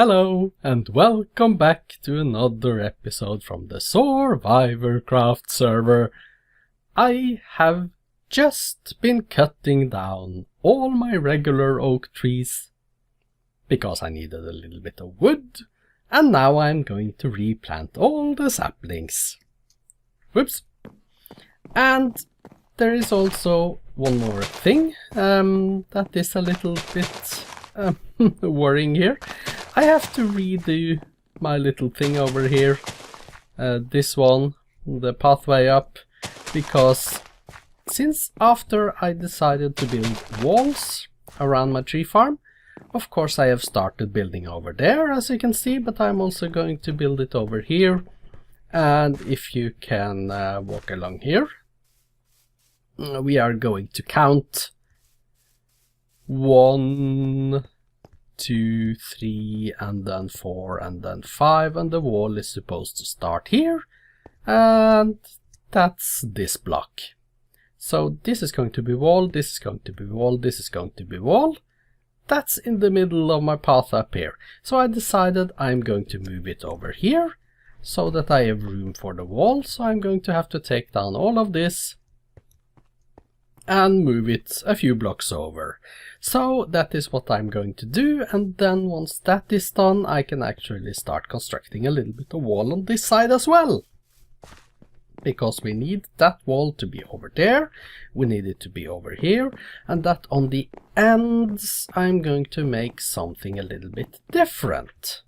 Hello and welcome back to another episode from the SoarvivorCraft server. I have just been cutting down all my regular oak trees because I needed a little bit of wood, and now I'm going to replant all the saplings. Whoops. And there is also one more thing that is a little bit worrying here. I have to redo my little thing over here, this one, the pathway up, because since after I decided to build walls around my tree farm, of course I have started building over there, as you can see, but I'm also going to build it over here. And if you can walk along here, we are going to count 1, 2, 3, and then 4, and then 5, and the wall is supposed to start here, and that's this block. So this is going to be wall, this is going to be wall, this is going to be wall. That's in the middle of my path up here. So I decided I'm going to move it over here so that I have room for the wall. So I'm going to have to take down all of this and move it a few blocks over. So that is what I'm going to do, and then once that is done I can actually start constructing a little bit of wall on this side as well. Because we need that wall to be over there, we need it to be over here, and that on the ends I'm going to make something a little bit different.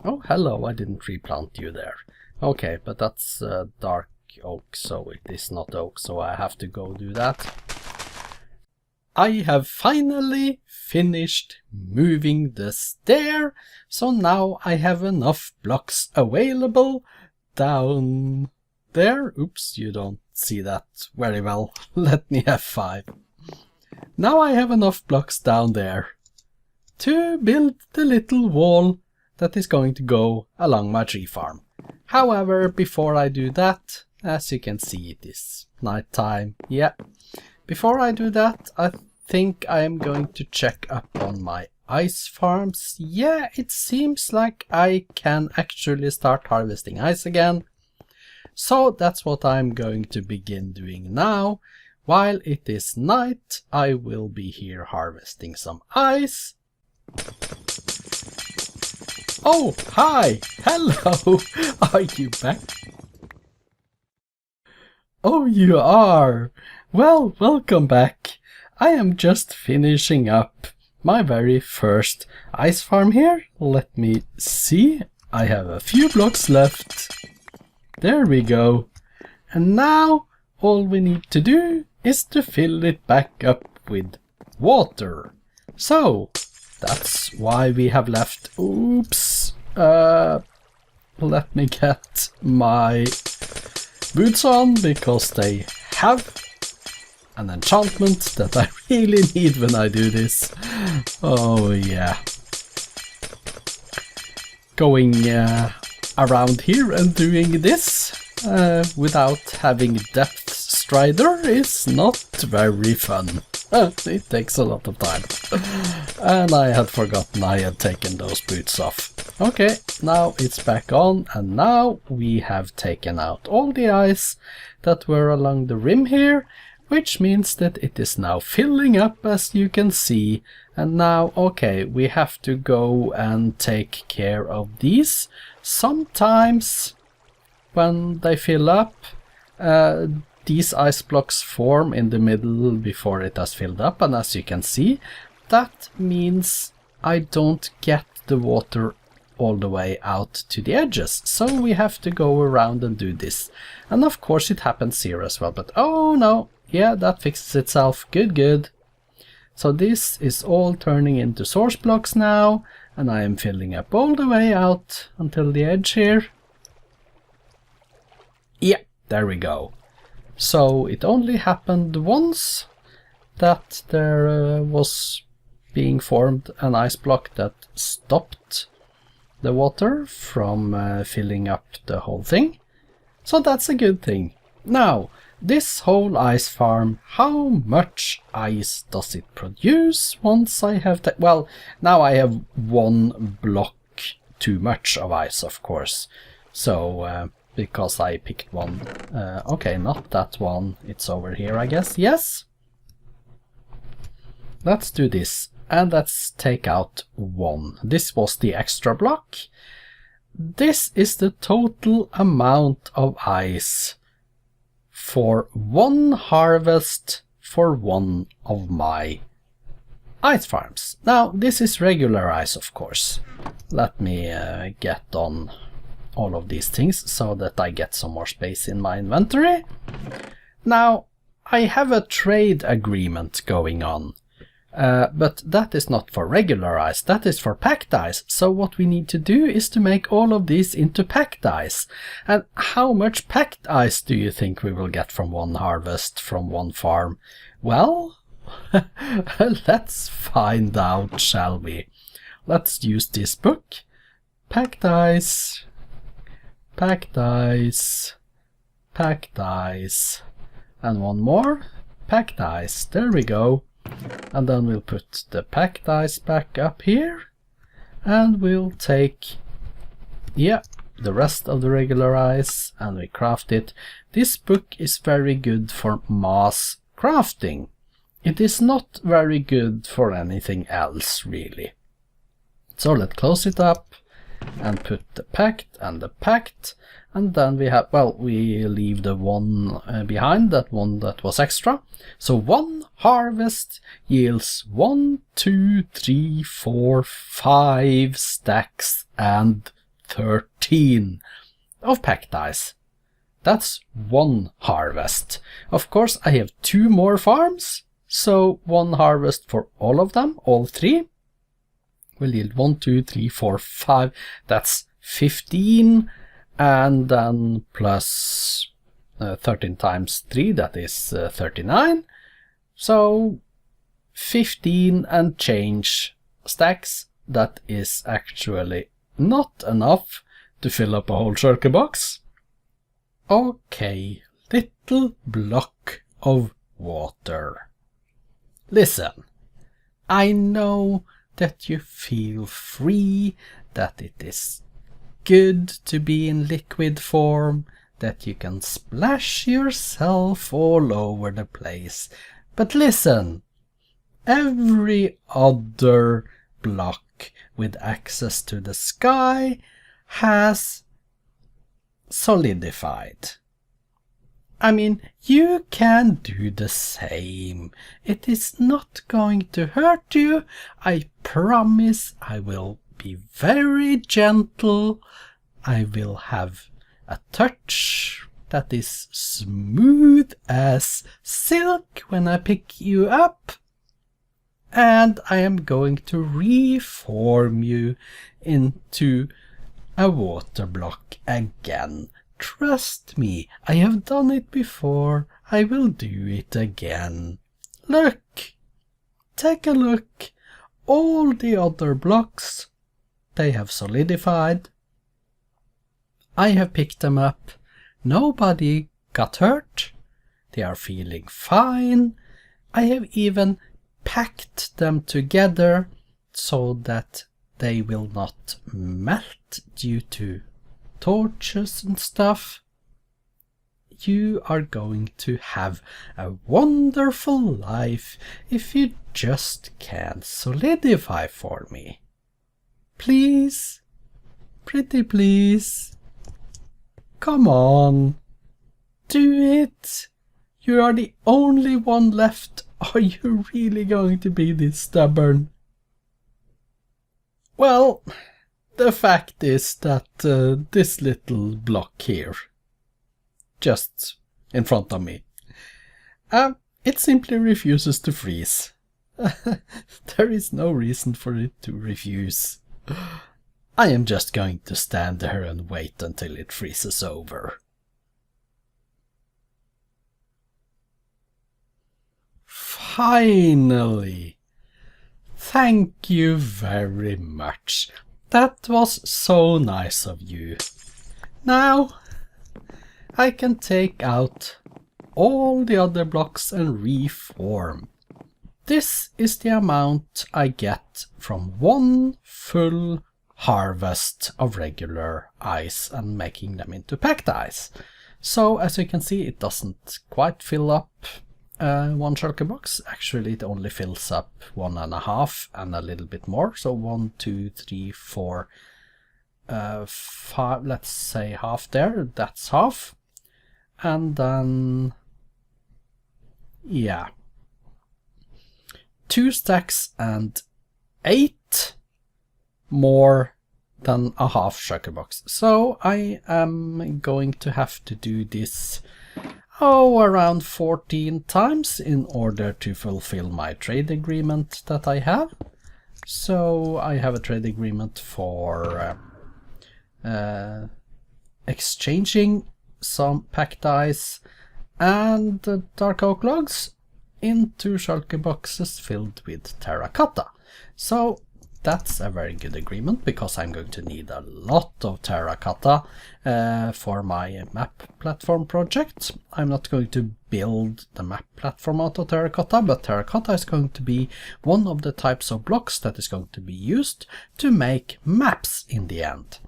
Oh hello, I didn't replant you there. Okay, but that's dark oak, so it is not oak, so I have to go do that. I have finally finished moving the stair, so now I have enough blocks available down there. Oops, you don't see that very well. Let me have 5. Now I have enough blocks down there to build the little wall that is going to go along my tree farm. However, before I do that, as you can see, it is nighttime. Yeah. Before I do that, I think I am going to check up on my ice farms. Yeah, it seems like I can actually start harvesting ice again. So that's what I'm going to begin doing now. While it is night, I will be here harvesting some ice. Oh, hi! Hello! Are you back? Oh, you are! Well, welcome back. I am just finishing up my very first ice farm here. Let me see. I have a few blocks left. There we go. And now all we need to do is to fill it back up with water. So that's why we have left. Oops. Let me get my boots on, because they have an enchantment that I really need when I do this. Oh yeah. Going around here and doing this without having depth strider is not very fun. It takes a lot of time. And I had forgotten I had taken those boots off. Okay, now it's back on, and now we have taken out all the ice that were along the rim here, which means that it is now filling up, as you can see. And now, okay, we have to go and take care of these. Sometimes when they fill up, these ice blocks form in the middle before it has filled up, and as you can see, that means I don't get the water all the way out to the edges, so we have to go around and do this. And of course it happens here as well, but oh no, yeah, that fixes itself. Good. So this is all turning into source blocks now, and I am filling up all the way out until the edge here. Yeah, there we go. So it only happened once that there was being formed an ice block that stopped the water from filling up the whole thing. So that's a good thing. Now, this whole ice farm, how much ice does it produce once I have well, now I have 1 block too much of ice, of course. So, because I picked one. Okay, not that one. It's over here, I guess. Yes? Let's do this. And let's take out 1. This was the extra block. This is the total amount of ice for 1 harvest for one of my ice farms. Now, this is regular ice, of course. Let me get on all of these things so that I get some more space in my inventory. Now, I have a trade agreement going on. But that is not for regular ice, that is for packed ice. So what we need to do is to make all of these into packed ice. And how much packed ice do you think we will get from one harvest, from one farm? Well, let's find out, shall we? Let's use this book. Packed ice, packed ice, packed ice, and one more, packed ice. There we go. And then we'll put the packed ice back up here, and we'll take, yeah, the rest of the regular ice, and we craft it. This book is very good for mass crafting. It is not very good for anything else, really. So let's close it up and put the packed and the packed, and then we have, well, we leave the one behind, that one that was extra. So 1 harvest yields 1, 2, 3, 4, 5 stacks and 13 of packed ice. That's 1 harvest. Of course, I have 2 more farms, so 1 harvest for all of them, all 3, will yield 1, 2, 3, 4, 5. That's 15. And then plus 13 times 3, that is 39. So 15 and change stacks. That is actually not enough to fill up a whole shulker box. Okay, little block of water. Listen, I know that you feel free, that it is good to be in liquid form, that you can splash yourself all over the place. But listen, every other block with access to the sky has solidified. I mean, you can do the same. It is not going to hurt you. I promise I will be very gentle. I will have a touch that is smooth as silk when I pick you up. And I am going to reform you into a water block again. Trust me, I have done it before. I will do it again. Look! Take a look. All the other blocks, they have solidified. I have picked them up. Nobody got hurt. They are feeling fine. I have even packed them together so that they will not melt due to torches and stuff. You are going to have a wonderful life if you just can solidify for me. Please, pretty please. Come on, do it. You are the only one left. Are you really going to be this stubborn? Well, the fact is that this little block here, just in front of me, it simply refuses to freeze. There is no reason for it to refuse. I am just going to stand there and wait until it freezes over. Finally! Thank you very much. That was so nice of you. Now I can take out all the other blocks and reform. This is the amount I get from one full harvest of regular ice and making them into packed ice. So as you can see, it doesn't quite fill up one shulker box. Actually, it only fills up 1.5 and a little bit more. So 1, 2, 3, 4, 5, let's say half there. That's half. And then, yeah, 2 stacks and 8 more than a half shulker box. So I am going to have to do this around 14 times in order to fulfill my trade agreement that I have. So I have a trade agreement for exchanging some packed ice and dark oak logs into shulker boxes filled with terracotta. So that's a very good agreement, because I'm going to need a lot of terracotta for my map platform project. I'm not going to build the map platform out of terracotta, but terracotta is going to be one of the types of blocks that is going to be used to make maps in the end.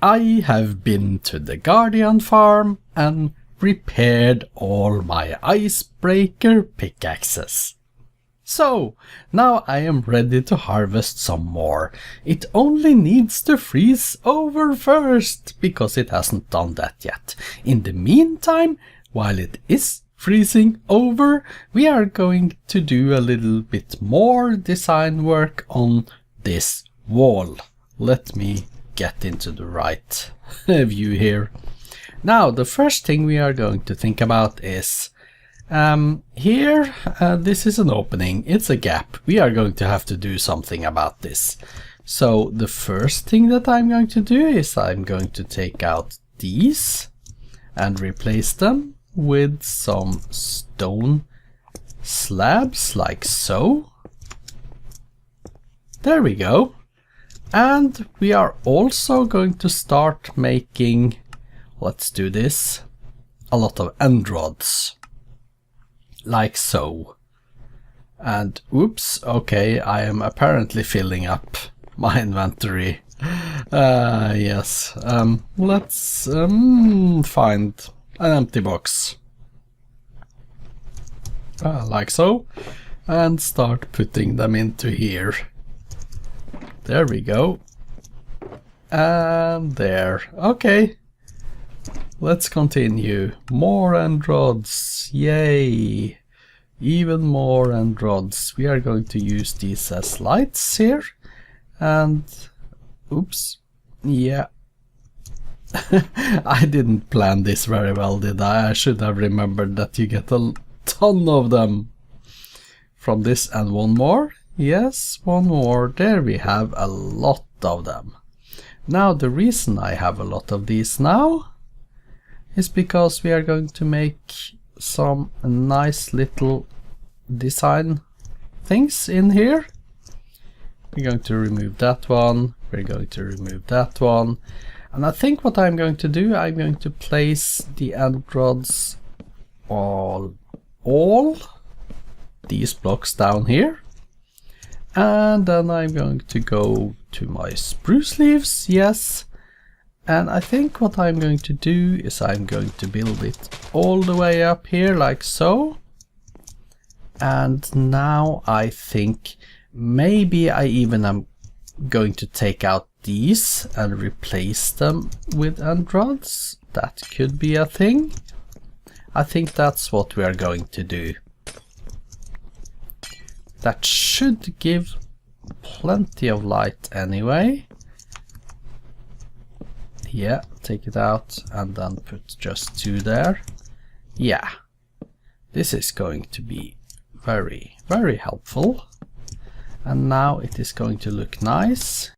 I have been to the Guardian farm and repaired all my icebreaker pickaxes. So, now I am ready to harvest some more. It only needs to freeze over first, because it hasn't done that yet. In the meantime, while it is freezing over, we are going to do a little bit more design work on this wall. Let me get into the right view here. Now, the first thing we are going to think about is here, this is an opening, it's a gap. We are going to have to do something about this. So the first thing that I'm going to do is I'm going to take out these and replace them with some stone slabs like so. There we go. And we are also going to start making, let's do this, a lot of end rods. Like so. And oops, okay, I am apparently filling up my inventory. Yes, let's find an empty box. Like so. And start putting them into here. There we go. And there. Okay. Let's continue. More end rods. Yay. Even more end rods. We are going to use these as lights here. And oops. Yeah. I didn't plan this very well, did I? I should have remembered that you get a ton of them from this. And one more. Yes, one more. There we have a lot of them. Now the reason I have a lot of these now is because we are going to make some nice little design things in here. We're going to remove that one, we're going to remove that one, and I think what I'm going to do, I'm going to place the end rods all these blocks down here, and then I'm going to go to my spruce leaves, yes. And I think what I'm going to do is I'm going to build it all the way up here like so. And now I think maybe I even am going to take out these and replace them with end rods. That could be a thing. I think that's what we are going to do. That should give plenty of light anyway. Yeah, take it out and then put just 2 there. Yeah, this is going to be very, very helpful. And now it is going to look nice.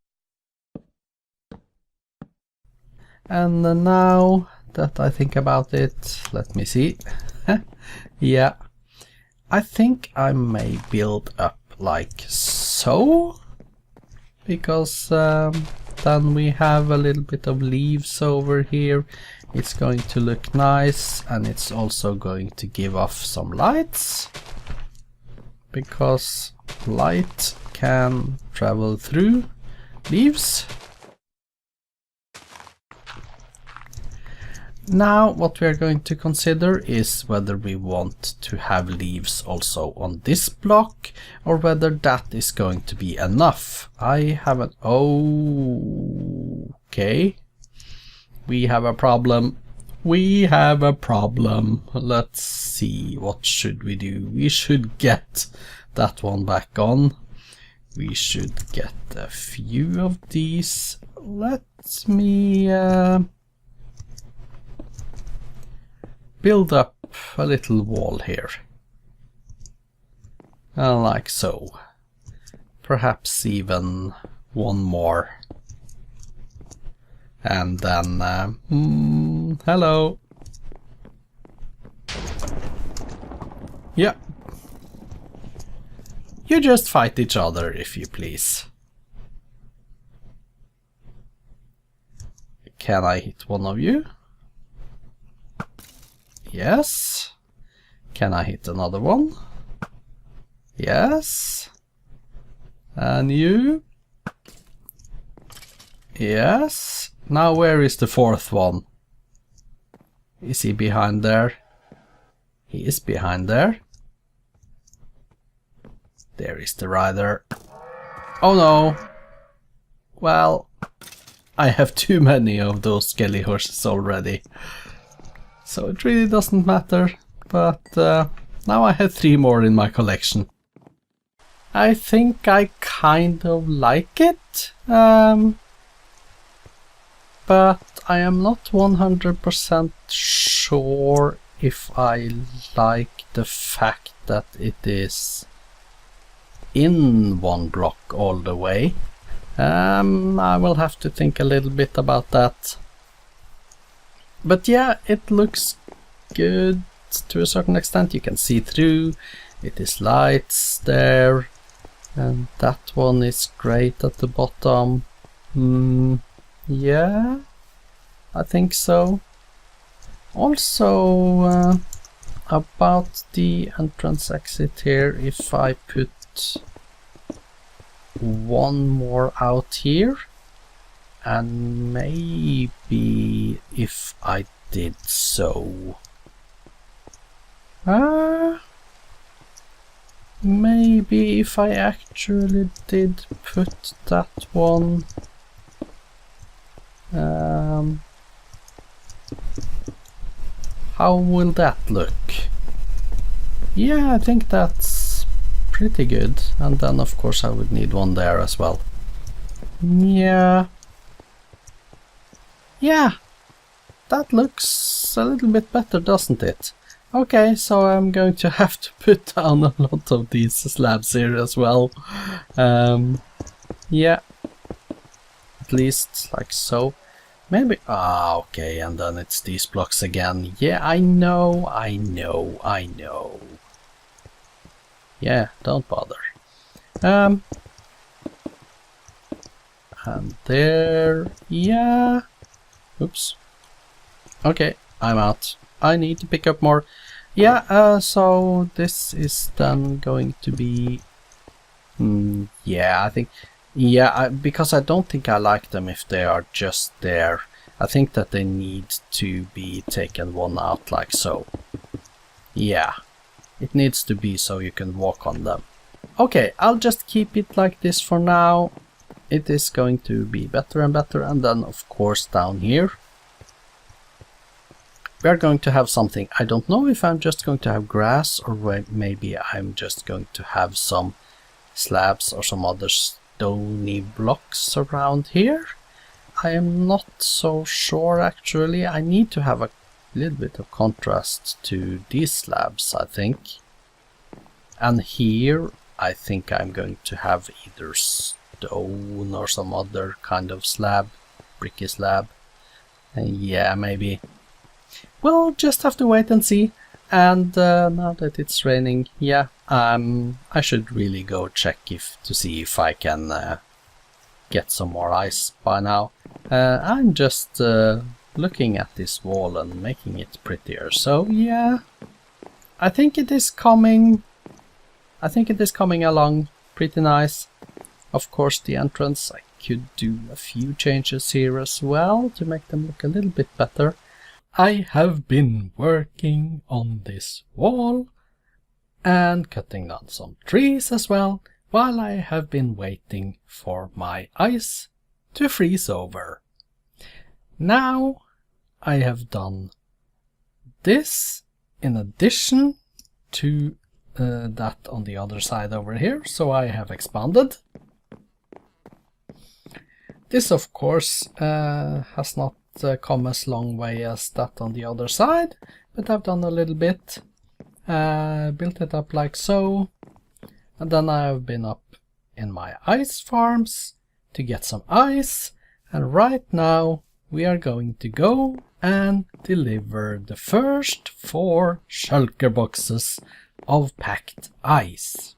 And now that I think about it, let me see. Yeah, I think I may build up like so, because then we have a little bit of leaves over here. It's going to look nice, and it's also going to give off some lights, because light can travel through leaves. Now what we are going to consider is whether we want to have leaves also on this block or whether that is going to be enough. I haven't... Okay. We have a problem. We have a problem. Let's see, what should we do? We should get that one back on. We should get a few of these. Let me build up a little wall here. Like so. Perhaps even one more. And then, hello. Yeah. You just fight each other, if you please. Can I hit one of you? Yes. Can I hit another one? Yes. And you? Yes. Now where is the fourth one? Is he behind there? He is behind there. There is the rider. Oh no! Well, I have too many of those skelly horses already. So it really doesn't matter. But now I have 3 more in my collection. I think I kind of like it. But I am not 100% sure if I like the fact that it is in one block all the way. I will have to think a little bit about that. But yeah, it looks good to a certain extent. You can see through. It is lights there. And that one is great at the bottom. Yeah, I think so. Also, about the entrance exit here, if I put one more out here, and maybe if I did so, maybe if I actually did put that one, how will that look? Yeah, I think that's pretty good. And then of course I would need one there as well. Yeah. Yeah, that looks a little bit better, doesn't it? Okay, so I'm going to have to put down a lot of these slabs here as well. Yeah, at least like so. Maybe, okay, and then it's these blocks again. Yeah, I know. Yeah, don't bother. And there, yeah. Oops. Okay, I'm out. I need to pick up more. Yeah, so this is then going to be... yeah, I think... Yeah, because I don't think I like them if they are just there. I think that they need to be taken one out like so. Yeah, it needs to be so you can walk on them. Okay, I'll just keep it like this for now. It is going to be better and better, and then of course down here we are going to have something. I don't know if I'm just going to have grass or maybe I'm just going to have some slabs or some other stony blocks around here. I am not so sure actually. I need to have a little bit of contrast to these slabs, I think. And here I think I'm going to have either stone or some other kind of slab, bricky slab. Yeah, maybe. We'll just have to wait and see. And now that it's raining, yeah, I should really go check to see if I can get some more ice by now. I'm just looking at this wall and making it prettier. So yeah, I think it is coming. I think it is coming along pretty nice. Of course, the entrance, I could do a few changes here as well to make them look a little bit better. I have been working on this wall and cutting down some trees as well, while I have been waiting for my ice to freeze over. Now I have done this in addition to that on the other side over here, so I have expanded. This of course has not come as long way as that on the other side, but I've done a little bit, built it up like so, and then I've been up in my ice farms to get some ice, and right now we are going to go and deliver the first 4 shulker boxes of packed ice.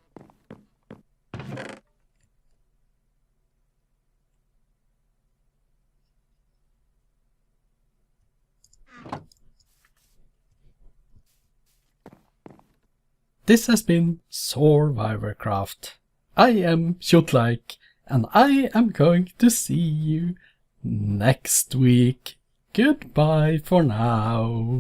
This has been SoarvivorCraft. I am Kjotleik, and I am going to see you next week. Goodbye for now.